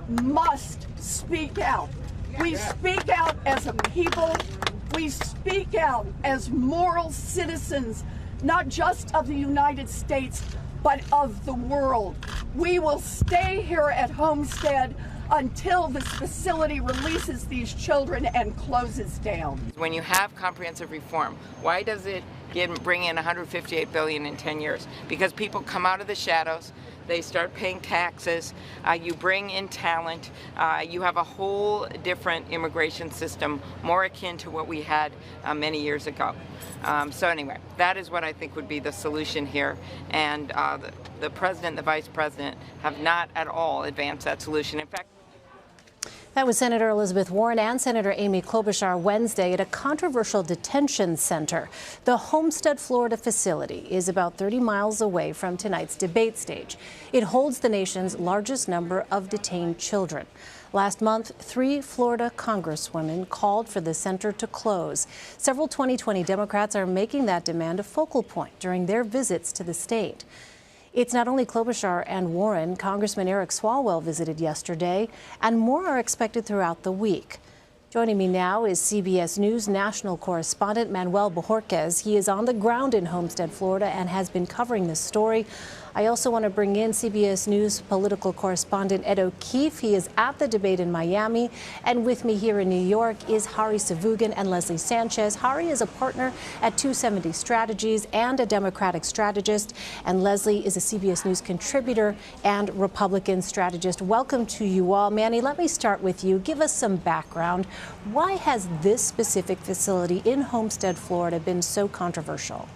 must speak out. We speak out as a people. We speak out as moral citizens, not just of the United States, but of the world. We will stay here at Homestead until this facility releases these children and closes down. When you have comprehensive reform, why does it bring in $158 billion in 10 years? Because people come out of the shadows, they start paying taxes, you bring in talent, you have a whole different immigration system, more akin to what we had many years ago. So anyway, that is what I think would be the solution here, and the president and the vice president have not at all advanced that solution. In fact, that was Senator Elizabeth Warren and Senator Amy Klobuchar Wednesday at a controversial detention center. The Homestead, Florida facility is about 30 miles away from tonight's debate stage. It holds the nation's largest number of detained children. Last month, 3 Florida congresswomen called for the center to close. Several 2020 Democrats are making that demand a focal point during their visits to the state. It's not only Klobuchar and Warren. Congressman Eric Swalwell visited yesterday, and more are expected throughout the week. Joining me now is CBS News national correspondent Manuel Bojorquez. He is on the ground in Homestead, Florida, and has been covering this story. I also want to bring in CBS News political correspondent Ed O'Keefe. He is at the debate in Miami. And with me here in New York is Hari Savugan and Leslie Sanchez. Hari is a partner at 270 Strategies and a Democratic strategist. And Leslie is a CBS News contributor and Republican strategist. Welcome to you all. Manny, let me start with you. Give us some background. Why has this specific facility in Homestead, Florida, been so controversial?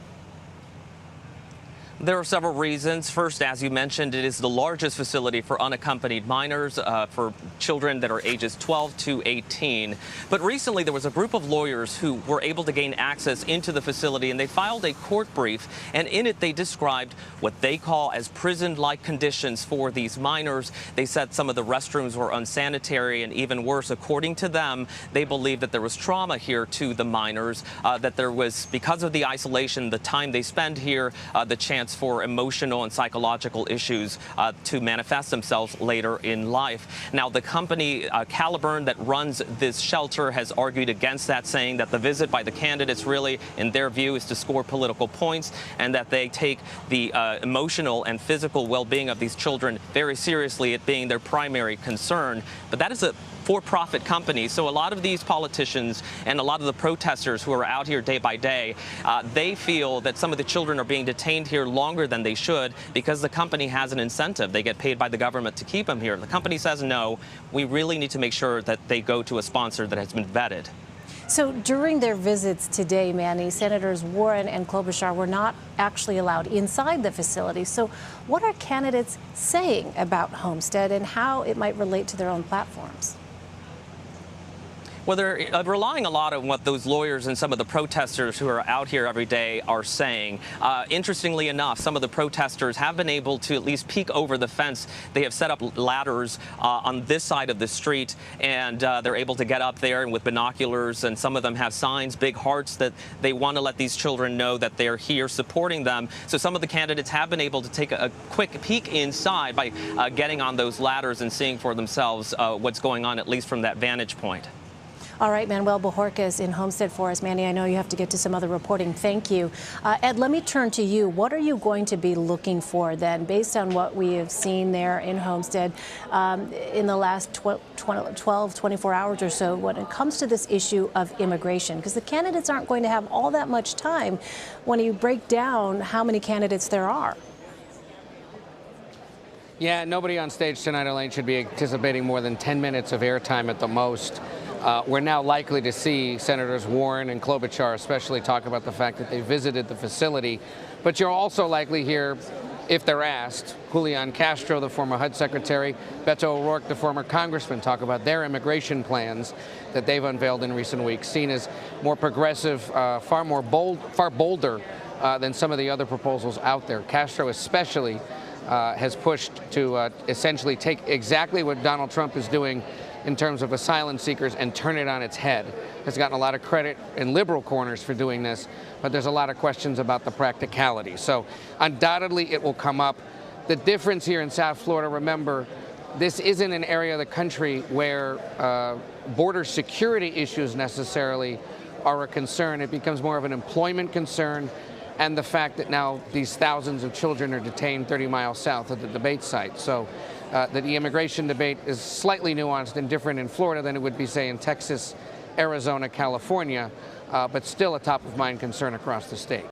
There are several reasons. First, as you mentioned, it is the largest facility for unaccompanied minors, for children that are ages 12 to 18. But recently, there was a group of lawyers who were able to gain access into the facility, and they filed a court brief. And in it, they described what they call as prison-like conditions for these minors. They said some of the restrooms were unsanitary, and even worse, according to them, they believe that there was trauma here to the minors, that there was, because of the isolation, the time they spend here, the chance for emotional and psychological issues to manifest themselves later in life. Now, the company Caliburn that runs this shelter has argued against that, saying that the visit by the candidates really, in their view, is to score political points, and that they take the emotional and physical well-being of these children very seriously, it being their primary concern. But that is a for-profit company. So a lot of these politicians and a lot of the protesters who are out here day by day, they feel that some of the children are being detained here longer than they should because the company has an incentive. They get paid by the government to keep them here. The company says, no, we really need to make sure that they go to a sponsor that has been vetted. So during their visits today, Manny, Senators Warren and Klobuchar were not actually allowed inside the facility. So what are candidates saying about Homestead and how it might relate to their own platforms? Well, they're relying a lot on what those lawyers and some of the protesters who are out here every day are saying. Interestingly enough, some of the protesters have been able to at least peek over the fence. They have set up ladders on this side of the street, and they're able to get up there and with binoculars, and some of them have signs, big hearts, that they want to let these children know that they're here supporting them. So some of the candidates have been able to take a quick peek inside by getting on those ladders and seeing for themselves what's going on, at least from that vantage point. All right, Manuel Bojorquez in Homestead for us. Manny, I know you have to get to some other reporting. Thank you. Ed, let me turn to you. What are you going to be looking for then, based on what we have seen there in Homestead in the last 12, 24 hours or so when it comes to this issue of immigration? Because the candidates aren't going to have all that much time when you break down how many candidates there are. Yeah, nobody on stage tonight, Elaine, should be anticipating more than 10 minutes of airtime at the most. We're now likely to see Senators Warren and Klobuchar especially talk about the fact that they visited the facility. But you'll also likely hear, if they're asked, Julian Castro, the former HUD secretary, Beto O'Rourke, the former congressman, talk about their immigration plans that they've unveiled in recent weeks, seen as more progressive, far bolder than some of the other proposals out there. Castro especially has pushed to essentially take exactly what Donald Trump is doing in terms of asylum seekers and turn it on its head. Has gotten a lot of credit in liberal corners for doing this, but there's a lot of questions about the practicality. So undoubtedly it will come up. The difference here in South Florida, remember, this isn't an area of the country where border security issues necessarily are a concern. It becomes more of an employment concern, and the fact that now these thousands of children are detained 30 miles south of the debate site. So the immigration debate is slightly nuanced and different in Florida than it would be, say, in Texas, Arizona, California, but still a top-of-mind concern across the state.